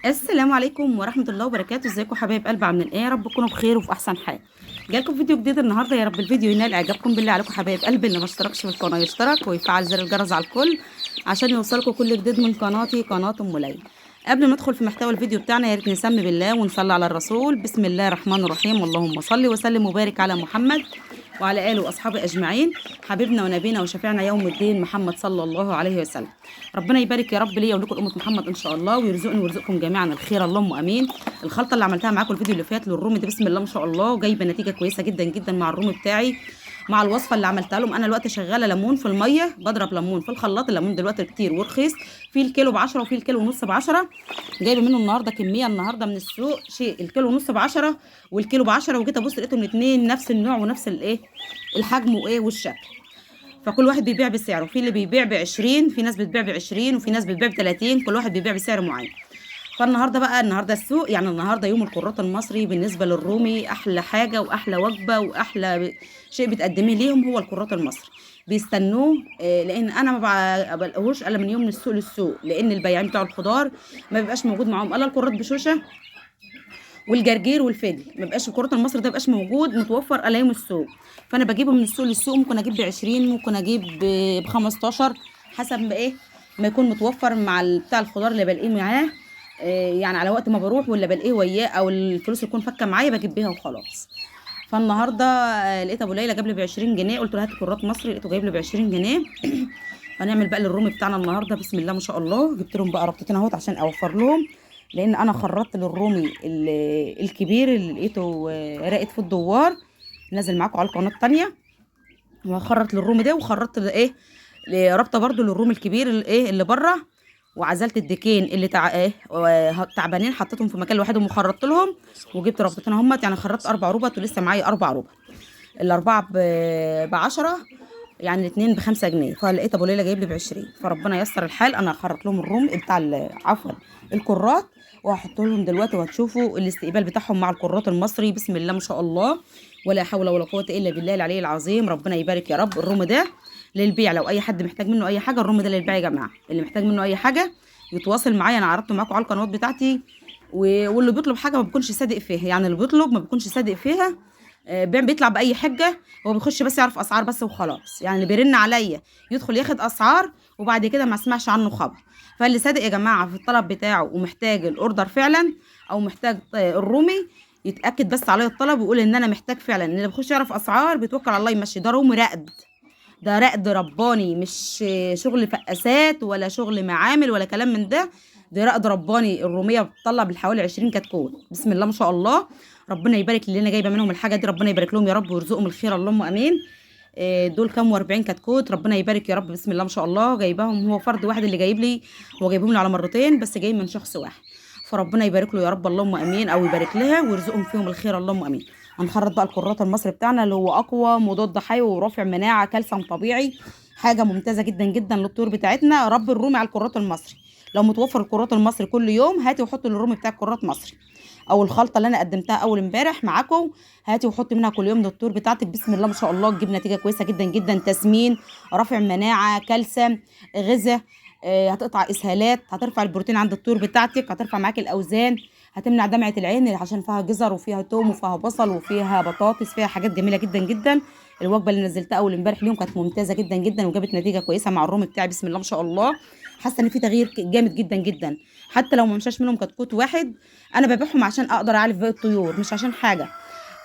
السلام عليكم ورحمة الله وبركاته. ازيكم حبايب قلب؟ عاملين ايه؟ يا رب تكونوا بخير وفي احسن حال. جالكم فيديو جديد النهارده، يا رب الفيديو ينال اعجابكم. بالله عليكم حبايب قلبي اللي ما اشتركش في القناة يشترك ويفعل زر الجرس على الكل عشان يوصلكم كل جديد من قناتي قناة ام ليلى. قبل ما ندخل في محتوى الفيديو بتاعنا يا ريت نسمي بالله ونصلي على الرسول. بسم الله الرحمن الرحيم. اللهم صل وسلم وبارك على محمد وعلى اله واصحابه اجمعين. حبيبنا ونبينا وشفيعنا يوم الدين محمد صلى الله عليه وسلم. ربنا يبارك يا رب ليا ولكم امه محمد ان شاء الله، ويرزقني ويرزقكم جميعا الخير اللهم امين. الخلطه اللي عملتها معاكم الفيديو اللي فات للرومي دي بسم الله ما شاء الله جايبه نتيجه كويسه جدا جدا مع الرومي بتاعي، مع الوصفه اللي عملتها لهم. انا دلوقتي شغاله ليمون في الميه، بضرب ليمون في الخلاط. الليمون دلوقتي كتير ورخيص، في الكيلو ب10 وفي الكيلو ونص ب10. جايبه منه النهارده كميه النهارده من السوق، شيء الكيلو ونص ب10 والكيلو ب10. وجيت ابص لقيتهم الاثنين نفس النوع ونفس الايه الحجم وايه والشكل. فكل واحد بيبيع بسعره، في اللي بيبيع ب20، في ناس بتبيع ب20 وفي ناس بتبيع ب30، كل واحد بيبيع بسعر معين. فالنهارده بقى النهارده السوق، يعني النهارده يوم الكرات المصري بالنسبه للرومي. احلى حاجه واحلى وجبه واحلى شيء بتقدميه ليهم هو الكرات المصري. بيستنوه لان انا ما بلاقوهوش الا من يوم من السوق للسوق، لان البياعين بتوع الخضار ما بيبقاش موجود معاهم الا الكرات بشوشه والجرجير والفجل. ما بقاش الكرات المصري ده بقاش موجود متوفر الا يوم السوق. فانا بجيبه من السوق للسوق، ممكن اجيب ب20، ممكن اجيب ب15، حسب ما ايه ما يكون متوفر مع بتاع الخضار اللي بلاقيه معاه. يعني على وقت ما بروح ولا بلاقيه وياه، او الفلوس تكون فكه معايا بجيب بيها وخلاص. فالنهارده لقيت ابو ليلى جاب لي ب20 جنيه، قلت له هات كرات مصري، لقيته جايب لي ب20 جنيه. هنعمل بقى للرومي بتاعنا النهارده بسم الله ما شاء الله. جبت لهم بقى ربطتين اهوت عشان اوفر لهم، لان انا خرطت للرومي الكبير اللي لقيته راقد في الدوار، نازل معاكم على القناه التانية. وخرط للرومي ده، وخرطت ايه رابطه برضو للرومي الكبير اللي بره. وعزلت الديكين اللي تعبانين، حطيتهم في مكان لوحدهم وخرطت لهم. وجبت ربطتين اهمت، يعني خرطت 4 ربط ولسه معايا 4 ربط. الاربعه ب10، يعني الاثنين ب5 جنيه. فلقيت ابو ليلى جايب لي ب20، فربنا ييسر الحال. انا هخرط لهم الروم بتاع عفوا الكرات، وهحط لهم دلوقتي وهتشوفوا الاستقبال بتاعهم مع الكرات المصري بسم الله ما شاء الله. ولا حول ولا قوه الا بالله العلي العظيم. ربنا يبارك يا رب. الروم ده للبيع، لو اي حد محتاج منه اي حاجه الروم ده للبيع يا جماعه. اللي محتاج منه اي حاجه يتواصل معايا، انا عرضته معاكم على القنوات بتاعتي. واللي بيطلب حاجه ما بيكونش صادق فيها، يعني اللي بيطلب ما بيكونش صادق فيها. بيطلع باي حجه، هو بيخش بس يعرف اسعار بس وخلاص. يعني اللي بيرن عليا يدخل ياخد اسعار وبعد كده ما اسمعش عنه خبر. فاللي صادق يا جماعه في الطلب بتاعه ومحتاج الاوردر فعلا، او محتاج الرومي، يتاكد بس عليا الطلب ويقول ان انا محتاج فعلا. اللي بيخش يعرف اسعار بيتوكل على الله يمشي. ده رومي رقد، ده رقد رباني، مش شغل فقاسات ولا شغل معامل ولا كلام من ده. ده رقد رباني. الروميه بتطلع بالحوالي 20 كتكوت بسم الله ما شاء الله. ربنا يبارك اللي انا جايبه منهم الحاجه دي، ربنا يبارك لهم يا رب ويرزقهم الخير اللهم امين. دول كام و40 كتكوت، ربنا يبارك يا رب. بسم الله ما شاء الله. جايباهم هو فرد واحد اللي جايب لي، هو جايبهم لي على مرتين بس جاي من شخص واحد. فربنا يبارك له يا رب اللهم امين، او يبارك لها ويرزقهم فيهم الخير اللهم امين. هنخرط بقى الكرات المصري بتاعنا اللي هو اقوى مضاد حيوي ورافع مناعه كالسيوم طبيعي، حاجه ممتازه جدا جدا للطيور بتاعتنا. رب الرومي على الكرات المصري. لو متوفر الكرات المصري كل يوم هاتي وحطي للرومي بتاع الكرات مصري، او الخلطه اللي انا قدمتها اول امبارح معاكم، هاتي وحطي منها كل يوم للطيور بتاعتك بسم الله ما شاء الله. تجيب نتيجه كويسه جدا جدا. تسمين، رافع مناعه، كالسيوم، غذاء، هتقطع اسهالات، هترفع البروتين عند الطيور بتاعتك، هترفع معاكي الاوزان، هتمنع دمعه العين عشان فيها جزر وفيها توم وفيها بصل وفيها بطاطس، فيها حاجات جميله جدا جدا. الوجبه اللي نزلتها اول امبارح اليوم كانت ممتازه جدا جدا وجابت نتيجه كويسه مع الروم بتاعي بسم الله ما شاء الله. حاسه ان في تغيير جامد جدا جدا. حتى لو ما مشاش منهم كتكوت واحد، انا ببيعهم عشان اقدر اعلف باقي الطيور مش عشان حاجه.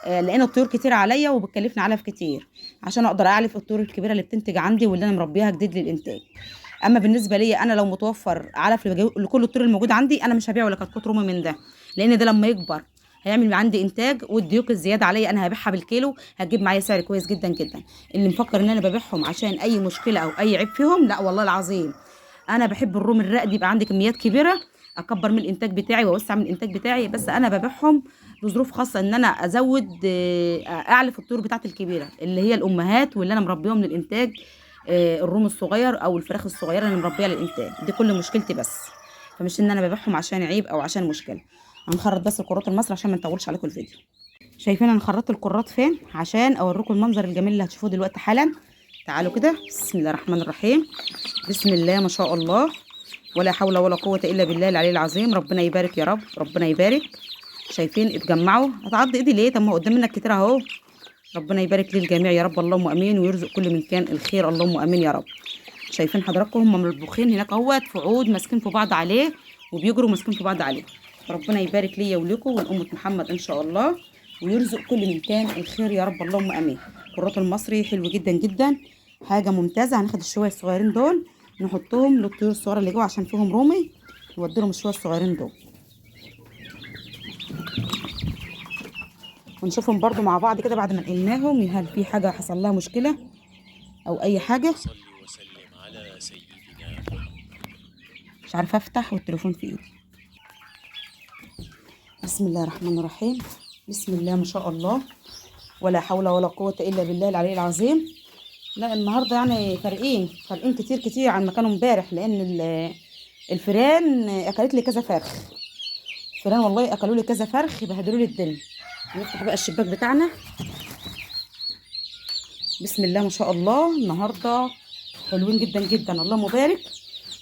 لان الطيور كتير عليا وبتكلفني علف كتير، عشان اقدر اعلف الطيور الكبيره اللي بتنتج عندي واللي انا مربيها جديد للانتاج. اما بالنسبه لي انا لو متوفر علف لكل الطيور الموجوده عندي، انا مش هبيع ولا كتكوت رومي من ده، لان ده لما يكبر هيعمل عندي انتاج، والديوك الزياده عليا انا هبيعها بالكيلو هتجيب معايا سعر كويس جدا جدا. اللي مفكر ان انا ببيعهم عشان اي مشكله او اي عيب فيهم، لا والله العظيم. انا بحب الروم الرقد يبقى عندي كميات كبيره، اكبر من الانتاج بتاعي واوسع من الانتاج بتاعي. بس انا ببيعهم لظروف خاصه، ان انا ازود اعلف الطيور بتاعتي الكبيره اللي هي الامهات واللي انا مربيهم للانتاج. الروم الصغير او الفراخ الصغيره اللي مربيه للانتاج، دي كل مشكلتي بس. فمش ان انا ببيعهم عشان عيب او عشان مشكله. هنخرط بس الكرات المصري عشان ما نطولش عليكم الفيديو. شايفين انا خرطت الكرات فين عشان اوريكم المنظر الجميل اللي هتشوفوه دلوقتي حالا. تعالوا كده بسم الله الرحمن الرحيم. بسم الله ما شاء الله. ولا حول ولا قوة الا بالله العلي العظيم. ربنا يبارك يا رب، ربنا يبارك. شايفين اتجمعوا؟ هتعض ايدي ليه؟ طب ما هو قدام منك كتير اهو. ربنا يبارك للجميع يا رب، اللهم امين، ويرزق كل من كان الخير، اللهم امين يا رب. شايفين حضراتكم هم مطبوخين هناك اهوت في عود ماسكين في بعض عليه، وبيجروا ماسكين في بعض عليه. ربنا يبارك ليا ولكم ولأمة محمد ان شاء الله، ويرزق كل من كان الخير يا رب، اللهم امين. الكرات المصري حلو جدا جدا، حاجه ممتازه. هناخد الشويه الصغيرين دول نحطهم للطيور الصغيره اللي جوه عشان فيهم رومي، نودي لهم الشويه الصغيرين دول ونشوفهم برضو مع بعض كده بعد ما نقلناهم، هل في حاجه حصل لها مشكله او اي حاجه. مش عارفه افتح والتليفون في ايدي. بسم الله الرحمن الرحيم، بسم الله ما شاء الله، ولا حول ولا قوه الا بالله العلي العظيم. لا النهارده يعني فارقين كتير كتير عن ما كانوا امبارح، لان الفيران اكلت لي كذا فرخ. الفيران والله اكلوا لي كذا فرخ، بهدلوا لي الدنيا. نفتح بقى الشباك بتاعنا. بسم الله ما شاء الله، النهارده حلوين جدا جدا، اللهم بارك.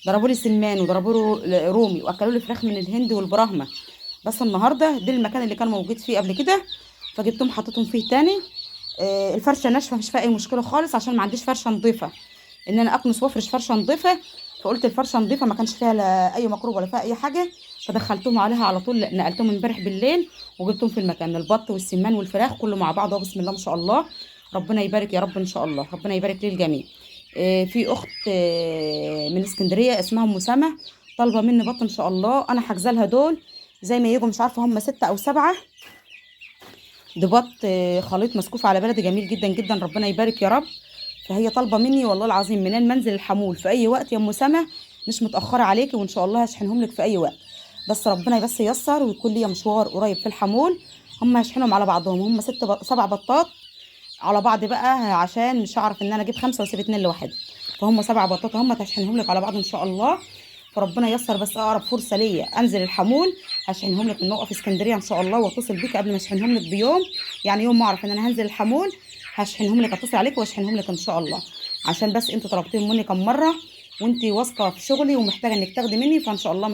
ضربوا لي سمان وضربوا لي رومي واكلوا لي فراخ من الهند والبراهمه. بس النهارده ده المكان اللي كان موجود فيه قبل كده، فجبتهم حطيتهم فيه تاني. الفرشه ناشفه مفيش فيها اي مشكله خالص، عشان ما عنديش فرشه نظيفه ان انا اكنس وافرش فرشه نظيفه. فقلت الفرشه نظيفه ما كانش فيها لا اي ميكروب ولا فيها اي حاجه، فدخلتهم عليها على طول. نقلتهم امبارح بالليل وجبتهم في المكان، البط والسمان والفراخ كله مع بعض. بسم الله ما شاء الله، ربنا يبارك يا رب ان شاء الله، ربنا يبارك للجميع. في اخت من اسكندريه اسمها ام سما طالبه مني بط ان شاء الله، انا حاجزه لها دول زي ما يجوا، مش عارفه هم 6 أو 7. ده بط خليط مسكوف على بلدي جميل جدا جدا، ربنا يبارك يا رب. فهي طالبه مني والله العظيم من المنزل الحمول في اي وقت يا ام سما، مش متاخره عليكي، وان شاء الله هشحنهم لك في اي وقت. بس ربنا بس ييسر ويكون ليا مشوار قريب في الحمول. هم هشحنهم على بعضهم، هم 7 بطات على بعض بقى، عشان مش هعرف ان انا اجيب 5 واسيب 2 لوحدي. فهم 7 بطات هم هشحنهم لك على بعض ان شاء الله. فربنا ييسر بس اقرب فرصه ليا انزل الحمول هشحنهم لك من موقف اسكندريه ان شاء الله، واتصل بيك قبل ما اشحنهم لك بيوم. يعني يوم ما اعرف ان انا هنزل الحمول هشحنهم لك، اتصل عليك واشحنهم لك ان شاء الله. عشان بس انتوا طلبتيهم مني كم مره، وانتي واثقه في شغلي ومحتاجه انك تاخدي مني، فان شاء الله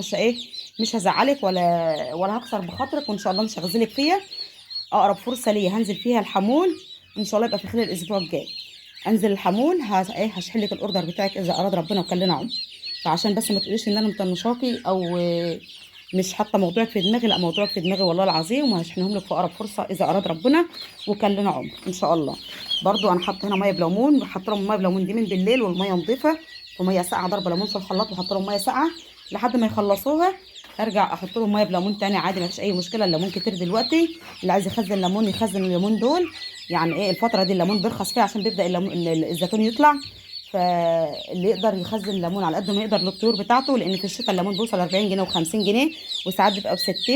مش هزعلك ولا هكسر بخاطرك، وان شاء الله مش هغزلك فيها. اقرب فرصه ليا هنزل فيها الحمول ان شاء الله، يبقى في خلال الاسبوع الجاي انزل الحمول هشحن لك الاوردر بتاعك اذا اراد ربنا وكان لنا عمر. فعشان بس ما تقوليش ان انا مطنشاكي او مش حاطه موضوعك في دماغي، لا موضوعك في دماغي والله العظيم، وهشحنهم لك في اقرب فرصه اذا اراد ربنا وكان لنا عمر ان شاء الله. برضو انا حاطه هنا ميه بليمون، حاطه لهم ميه بليمون دي من بالليل، والميه نظيفه وميه ساقعه، ضربه ليمون في الخلاط وحاطه لهم ميه ساقعه لحد ما يخلصوها. ارجع احط لهم ميه بليمون تاني عادي، ما فيش اي مشكله. الليمون كتير دلوقتي، اللي عايز يخزن ليمون يخزن الليمون دول. يعني ايه الفتره دي الليمون بيرخص فيها عشان بيبدا الزيتون يطلع، فاللي يقدر يخزن ليمون على قد ما يقدر للطيور بتاعته، لان في الشتاء الليمون بيوصل 40 جنيه و50 جنيه وساعات بيبقى ب60.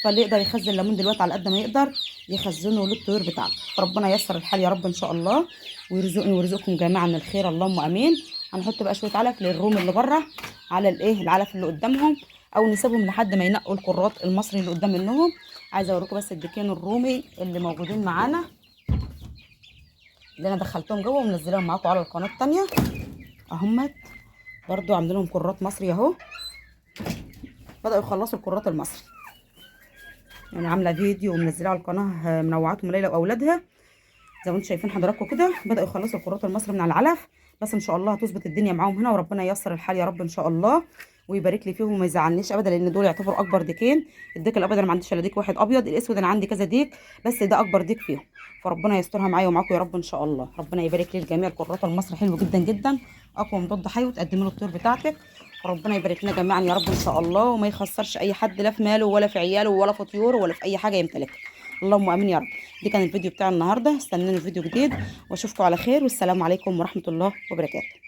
فاللي يقدر يخزن ليمون دلوقتي على قد ما يقدر يخزنه للطيور بتاعته. فربنا ييسر الحال يا رب ان شاء الله، ويرزقني ويرزقكم جميعا من الخير، اللهم امين. هنحط بقى شويه علف للروم اللي بره على العلف اللي قدامهم، او نسيبهم لحد ما ينقوا الكرات المصري اللي قدام منهم. عايزه اوريكم بس الدكان الرومي اللي موجودين معانا، اللي انا دخلتهم جوه ومنزلاهم معاكم على القناه التانيه اهمت. برضو عاملين لهم كرات مصري اهو، بداوا يخلصوا الكرات المصري. يعني عامله فيديو ومنزلاه على القناه منوعاتهم ليلى واولادها زي ما انتم شايفين حضراتكم كده، بداوا يخلصوا الكرات المصري من على العلف. بس ان شاء الله هتظبط الدنيا معاهم هنا، وربنا ييسر الحال يا رب ان شاء الله، ويبارك لي فيهم وما يزعلنيش ابدا، لان دول يعتبروا اكبر ديكين. الديك الابيض انا ما عنديش الا ديك واحد ابيض، الاسود انا عندي كذا ديك بس ده اكبر ديك فيهم. فربنا يسترها معايا ومعاكم يا رب ان شاء الله. ربنا يبارك لي الجميع. الكرات المصري حلو جدا جدا، اقوى مضاد حيوي تقدمي له الطيور بتاعتك. فربنا يبارك لنا جميعا يا رب ان شاء الله، وما يخسرش اي حد لا في ماله ولا في عياله ولا في طيوره ولا في اي حاجه يمتلكها، اللهم امين يا رب. دي كان الفيديو بتاع النهارده، استنوني فيديو جديد واشوفكم على خير، والسلام عليكم ورحمه الله وبركاته.